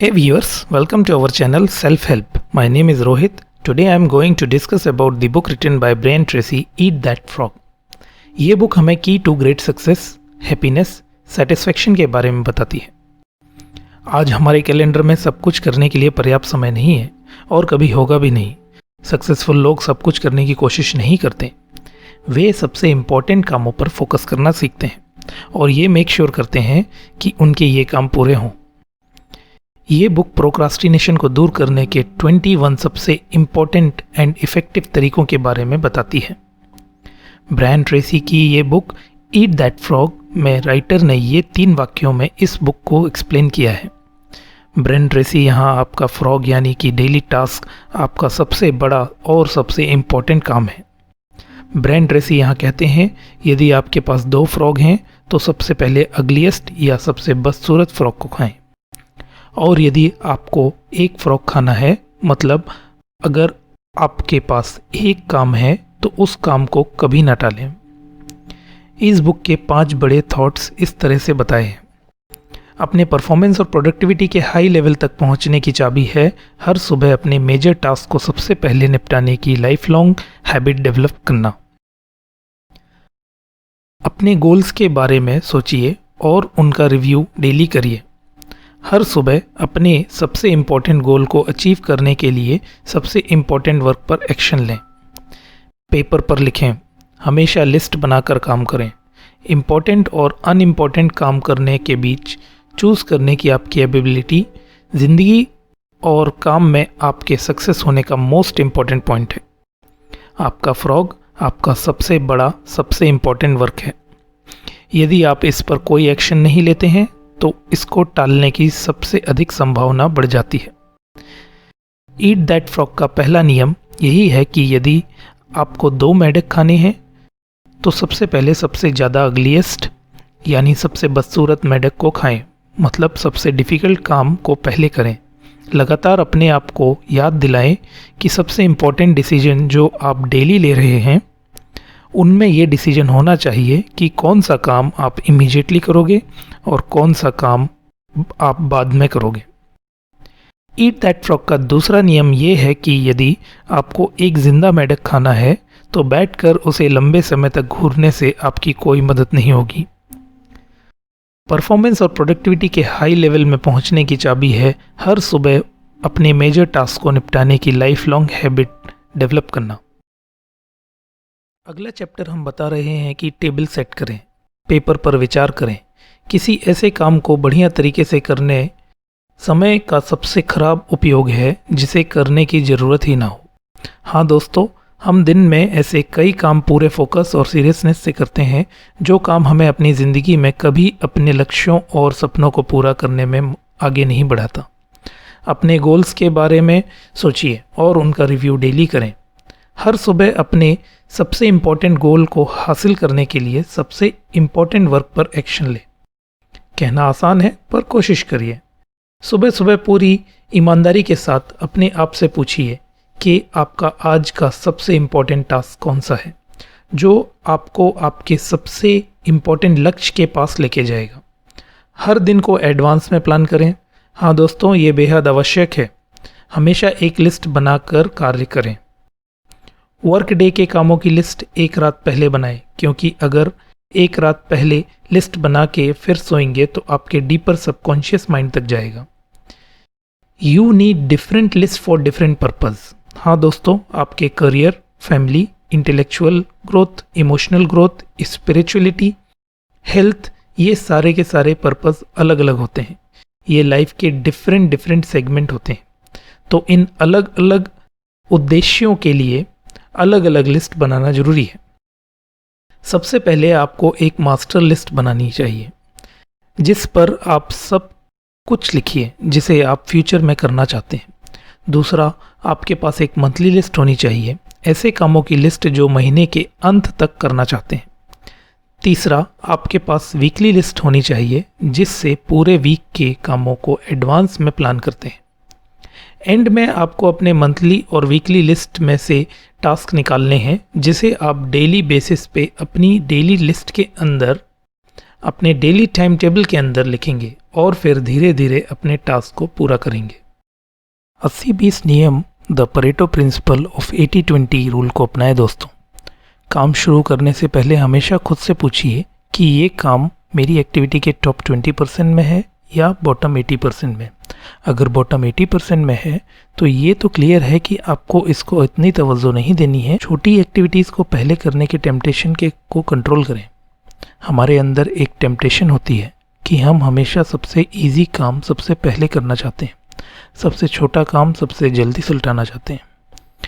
Hey viewers, welcome to our channel Self Help. My name is Rohit. Today I am going to discuss about the book written by Brian Tracy, Eat That Frog. ये book हमें key to great success, happiness, satisfaction के बारे में बताती है। आज हमारे calendar में सब कुछ करने के लिए पर्याप्त समय नहीं है और कभी होगा भी नहीं। सक्सेसफुल लोग सब कुछ करने की कोशिश नहीं करते। वे सबसे इम्पोर्टेंट कामों पर फोकस करना सीखते हैं और ये मेक श्योर करते हैं कि उनके ये काम पूरे हों। ये बुक प्रोक्रास्टिनेशन को दूर करने के 21 सबसे इम्पोर्टेंट एंड इफ़ेक्टिव तरीकों के बारे में बताती है। ब्रायन ट्रेसी की ये बुक ईट दैट फ्रॉग में राइटर ने ये 3 वाक्यों में इस बुक को एक्सप्लेन किया है। ब्रायन ट्रेसी यहाँ आपका फ्रॉग यानी कि डेली टास्क आपका सबसे बड़ा और सबसे इम्पोर्टेंट काम है। ब्रायन ट्रेसी यहाँ कहते हैं यदि आपके पास 2 फ्रॉग हैं तो सबसे पहले अगलीस्ट या सबसे बदसूरत फ्रॉग को खाएं, और यदि आपको एक फ्रॉग खाना है, मतलब अगर आपके पास एक काम है तो उस काम को कभी ना टालें। इस बुक के 5 बड़े थॉट्स इस तरह से बताए हैं। अपने परफॉर्मेंस और प्रोडक्टिविटी के हाई लेवल तक पहुंचने की चाबी है हर सुबह अपने मेजर टास्क को सबसे पहले निपटाने की लाइफ लॉन्ग हैबिट डेवलप करना। अपने गोल्स के बारे में सोचिए और उनका रिव्यू डेली करिए। हर सुबह अपने सबसे इम्पोर्टेंट गोल को अचीव करने के लिए सबसे इम्पोर्टेंट वर्क पर एक्शन लें। पेपर पर लिखें, हमेशा लिस्ट बनाकर काम करें। इम्पोर्टेंट और अनइम्पोर्टेंट काम करने के बीच चूज़ करने की आपकी एबिलिटी ज़िंदगी और काम में आपके सक्सेस होने का मोस्ट इम्पोर्टेंट पॉइंट है। आपका फ्रॉग आपका सबसे बड़ा सबसे इम्पोर्टेंट वर्क है। यदि आप इस पर कोई एक्शन नहीं लेते हैं तो इसको टालने की सबसे अधिक संभावना बढ़ जाती है। ईट दैट फ्रॉग का पहला नियम यही है कि यदि आपको 2 मेढक खाने हैं तो सबसे पहले सबसे ज़्यादा अगलीस्ट यानी सबसे बदसूरत मेढक को खाएं, मतलब सबसे डिफ़िकल्ट काम को पहले करें। लगातार अपने आप को याद दिलाएं कि सबसे इम्पोर्टेंट डिसीजन जो आप डेली ले रहे हैं उनमें ये डिसीजन होना चाहिए कि कौन सा काम आप इमीडिएटली करोगे और कौन सा काम आप बाद में करोगे। ईट दैट फ्रॉग का दूसरा नियम ये है कि यदि आपको एक जिंदा मेढक खाना है तो बैठकर उसे लंबे समय तक घूरने से आपकी कोई मदद नहीं होगी। परफॉर्मेंस और प्रोडक्टिविटी के हाई लेवल में पहुंचने की चाबी है हर सुबह अपने मेजर टास्क को निपटाने की लाइफ लॉन्ग हैबिट डेवलप करना। अगला चैप्टर हम बता रहे हैं कि टेबल सेट करें, पेपर पर विचार करें। किसी ऐसे काम को बढ़िया तरीके से करने समय का सबसे खराब उपयोग है जिसे करने की ज़रूरत ही ना हो। हाँ दोस्तों, हम दिन में ऐसे कई काम पूरे फोकस और सीरियसनेस से करते हैं जो काम हमें अपनी ज़िंदगी में कभी अपने लक्ष्यों और सपनों को पूरा करने में आगे नहीं बढ़ाता। अपने गोल्स के बारे में सोचिए और उनका रिव्यू डेली करें। हर सुबह अपने सबसे इम्पोर्टेंट गोल को हासिल करने के लिए सबसे इम्पोर्टेंट वर्क पर एक्शन लें। कहना आसान है पर कोशिश करिए। सुबह सुबह पूरी ईमानदारी के साथ अपने आप से पूछिए कि आपका आज का सबसे इम्पोर्टेंट टास्क कौन सा है जो आपको आपके सबसे इम्पोर्टेंट लक्ष्य के पास लेके जाएगा। हर दिन को एडवांस में प्लान करें। हाँ दोस्तों, ये बेहद आवश्यक है। हमेशा एक लिस्ट बनाकर कार्य करें। वर्क डे के कामों की लिस्ट एक रात पहले बनाएं, क्योंकि अगर एक रात पहले लिस्ट बना के फिर सोएंगे तो आपके डीपर सबकॉन्शियस माइंड तक जाएगा। You need different list for different purpose. हाँ दोस्तों, आपके career, family, intellectual growth, emotional growth, spirituality, health, ये सारे के सारे पर्पज़ अलग अलग होते हैं। ये लाइफ के डिफरेंट सेगमेंट होते हैं। तो इन अलग अलग उद्देश्यों के लिए अलग अलग लिस्ट बनाना जरूरी है। सबसे पहले आपको एक मास्टर लिस्ट बनानी चाहिए जिस पर आप सब कुछ लिखिए जिसे आप फ्यूचर में करना चाहते हैं। दूसरा, आपके पास एक मंथली लिस्ट होनी चाहिए, ऐसे कामों की लिस्ट जो महीने के अंत तक करना चाहते हैं। तीसरा, आपके पास वीकली लिस्ट होनी चाहिए जिससे पूरे वीक के कामों को एडवांस में प्लान करते हैं। एंड में आपको अपने मंथली और वीकली लिस्ट में से टास्क निकालने हैं जिसे आप डेली बेसिस पे अपनी डेली लिस्ट के अंदर अपने डेली टाइम टेबल के अंदर लिखेंगे और फिर धीरे धीरे अपने टास्क को पूरा करेंगे। 80-20 नियम, the Pareto principle of 80-20 rule को अपनाएं दोस्तों। काम शुरू करने से पहले हमेशा खुद से पूछिए कि ये काम मेरी एक्टिविटी के टॉप 20% में है या बॉटम 80% में। अगर बॉटम 80% में है तो ये तो क्लियर है कि आपको इसको इतनी तवज्जो नहीं देनी है। छोटी एक्टिविटीज़ को पहले करने के टेम्पटेशन को कंट्रोल करें। हमारे अंदर एक टेम्पटेशन होती है कि हम हमेशा सबसे इजी काम सबसे पहले करना चाहते हैं, सबसे छोटा काम सबसे जल्दी सुलटाना चाहते हैं।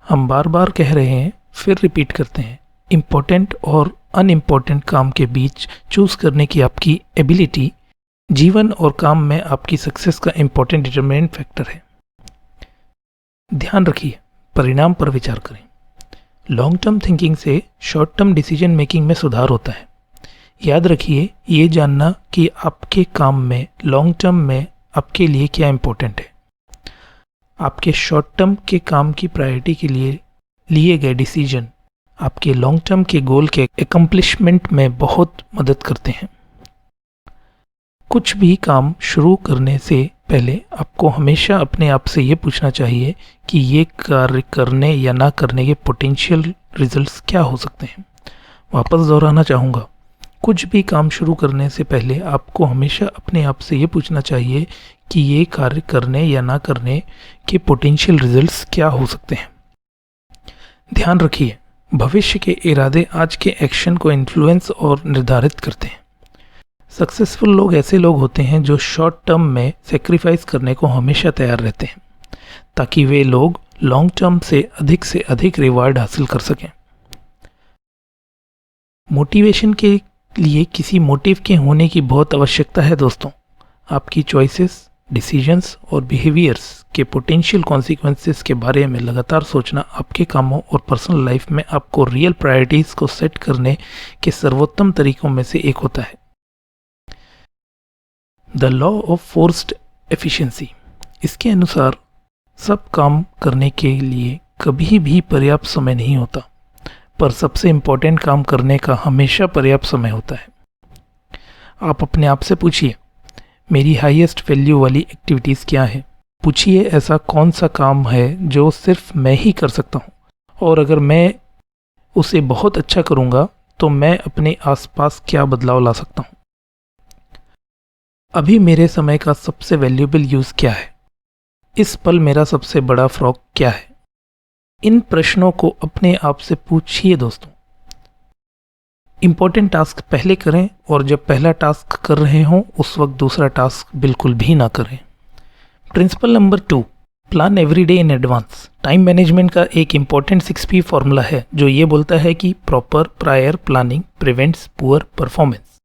हम बार बार कह रहे हैं, फिर रिपीट करते हैं, इम्पोर्टेंट और अनइम्पोर्टेंट काम के बीच चूज़ करने की आपकी एबिलिटी जीवन और काम में आपकी सक्सेस का इम्पोर्टेंट डिटरमिनेंट फैक्टर है। ध्यान रखिए, परिणाम पर विचार करें। लॉन्ग टर्म थिंकिंग से शॉर्ट टर्म डिसीजन मेकिंग में सुधार होता है। याद रखिए, ये जानना कि आपके काम में लॉन्ग टर्म में आपके लिए क्या इम्पोर्टेंट है। आपके शॉर्ट टर्म के काम की प्रायोरिटी के लिए गए डिसीजन आपके लॉन्ग टर्म के गोल के एकम्प्लिशमेंट में बहुत मदद करते हैं। कुछ भी काम शुरू करने से पहले आपको हमेशा अपने आप से ये पूछना चाहिए कि ये कार्य करने या ना करने के पोटेंशियल रिजल्ट्स क्या हो सकते हैं। वापस दोहराना चाहूँगा, कुछ भी काम शुरू करने से पहले आपको हमेशा अपने आप से ये पूछना चाहिए कि ये कार्य करने या ना करने के पोटेंशियल रिजल्ट्स क्या हो सकते हैं। ध्यान रखिए, भविष्य के इरादे आज के एक्शन को इन्फ्लुएंस और निर्धारित करते हैं। सक्सेसफुल लोग ऐसे लोग होते हैं जो शॉर्ट टर्म में सेक्रीफाइस करने को हमेशा तैयार रहते हैं ताकि वे लोग लॉन्ग टर्म से अधिक रिवार्ड हासिल कर सकें। मोटिवेशन के लिए किसी मोटिव के होने की बहुत आवश्यकता है दोस्तों। आपकी चॉइसेस, डिसीजंस और बिहेवियर्स के पोटेंशियल कॉन्सिक्वेंसेस के बारे में लगातार सोचना आपके कामों और पर्सनल लाइफ में आपको रियल प्रायोरिटीज़ को सेट करने के सर्वोत्तम तरीकों में से एक होता है। The law of forced efficiency, इसके अनुसार सब काम करने के लिए कभी भी पर्याप्त समय नहीं होता, पर सबसे इम्पोर्टेंट काम करने का हमेशा पर्याप्त समय होता है। आप अपने आप से पूछिए, मेरी हाईएस्ट वैल्यू वाली एक्टिविटीज़ क्या है। पूछिए, ऐसा कौन सा काम है जो सिर्फ मैं ही कर सकता हूँ, और अगर मैं उसे बहुत अच्छा करूँगा तो मैं अपने आसपास क्या बदलाव ला सकता हूँ। अभी मेरे समय का सबसे वैल्यूएबल यूज़ क्या है। इस पल मेरा सबसे बड़ा फ्रॉक क्या है। इन प्रश्नों को अपने आप से पूछिए दोस्तों। इम्पोर्टेंट टास्क पहले करें और जब पहला टास्क कर रहे हों उस वक्त दूसरा टास्क बिल्कुल भी ना करें। Principle number 2, plan every day in advance. Time management का एक इम्पॉर्टेंट 6P फॉर्मूला है जो ये बोलता है कि proper prior planning prevents poor performance.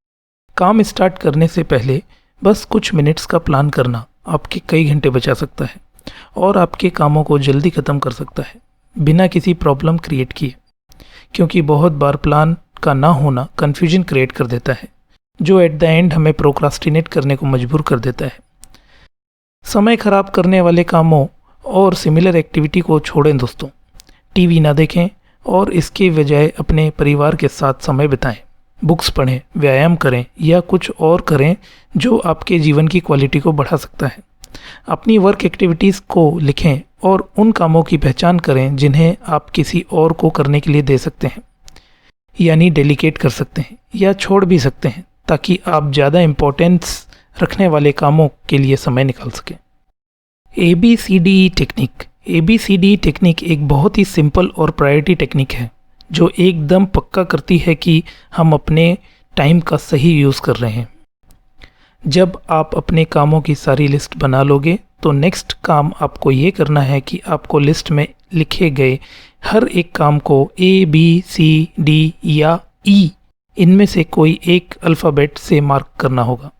काम स्टार्ट करने से पहले बस कुछ मिनट्स का प्लान करना आपके कई घंटे बचा सकता है और आपके कामों को जल्दी ख़त्म कर सकता है बिना किसी प्रॉब्लम क्रिएट किए, क्योंकि बहुत बार प्लान का ना होना कन्फ्यूजन क्रिएट कर देता है जो एट द एंड हमें प्रोक्रास्टिनेट करने को मजबूर कर देता है। समय खराब करने वाले कामों और सिमिलर एक्टिविटी को छोड़ें दोस्तों। टीवी ना देखें और इसके बजाय अपने परिवार के साथ समय बिताएं। बुक्स पढ़ें, व्यायाम करें या कुछ और करें जो आपके जीवन की क्वालिटी को बढ़ा सकता है। अपनी वर्क एक्टिविटीज़ को लिखें और उन कामों की पहचान करें जिन्हें आप किसी और को करने के लिए दे सकते हैं, यानी डेलीकेट कर सकते हैं या छोड़ भी सकते हैं, ताकि आप ज़्यादा इम्पोर्टेंस रखने वाले कामों के लिए समय निकाल सकें। ABCDE technique. ABCDE टेक्निक एक बहुत ही सिंपल और प्रायोरिटी टेक्निक है जो एकदम पक्का करती है कि हम अपने टाइम का सही यूज़ कर रहे हैं। जब आप अपने कामों की सारी लिस्ट बना लोगे तो नेक्स्ट काम आपको ये करना है कि आपको लिस्ट में लिखे गए हर एक काम को ABCD या E इनमें से कोई एक अल्फ़ाबेट से मार्क करना होगा।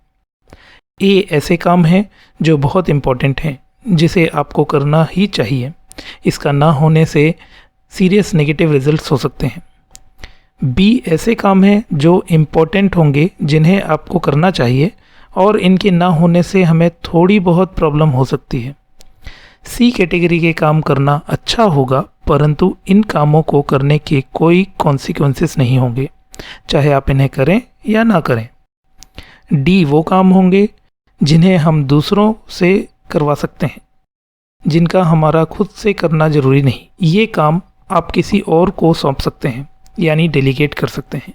A ऐसे काम हैं जो बहुत इम्पोर्टेंट हैं जिसे आपको करना ही चाहिए। इसका ना होने से सीरियस नेगेटिव रिजल्ट्स हो सकते हैं। B ऐसे काम हैं जो इम्पोर्टेंट होंगे जिन्हें आपको करना चाहिए और इनके ना होने से हमें थोड़ी बहुत प्रॉब्लम हो सकती है। C कैटेगरी के काम करना अच्छा होगा, परंतु इन कामों को करने के कोई कॉन्सिक्वेंसेस नहीं होंगे, चाहे आप इन्हें करें या ना करें। डी वो काम होंगे जिन्हें हम दूसरों से करवा सकते हैं, जिनका हमारा खुद से करना ज़रूरी नहीं। ये काम आप किसी और को सौंप सकते हैं, यानी डेलीगेट कर सकते हैं।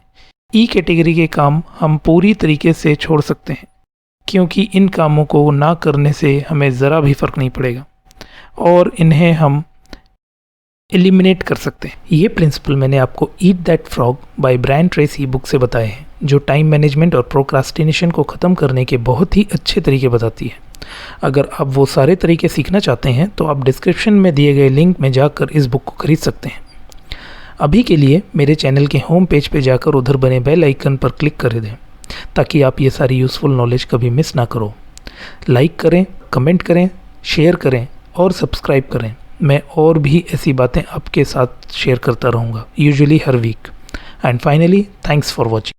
ई कैटेगरी के काम हम पूरी तरीके से छोड़ सकते हैं, क्योंकि इन कामों को ना करने से हमें ज़रा भी फ़र्क नहीं पड़ेगा और इन्हें हम एलिमिनेट कर सकते हैं। ये प्रिंसिपल मैंने आपको eat that frog by Brian Tracy book से बताए हैं, जो टाइम मैनेजमेंट और प्रोक्रास्टिनेशन को ख़त्म करने के बहुत ही अच्छे तरीके बताती है। अगर आप वो सारे तरीके सीखना चाहते हैं तो आप डिस्क्रिप्शन में दिए गए लिंक में जाकर इस बुक को खरीद सकते हैं। अभी के लिए मेरे चैनल के होम पेज पे जाकर उधर बने बेल आइकन पर क्लिक कर दें, ताकि आप ये सारी यूज़फुल नॉलेज कभी मिस ना करो। लाइक करें, कमेंट करें, शेयर करें और सब्सक्राइब करें। मैं और भी ऐसी बातें आपके साथ शेयर करता रहूँगा, यूजुअली हर week. And finally, thanks for watching.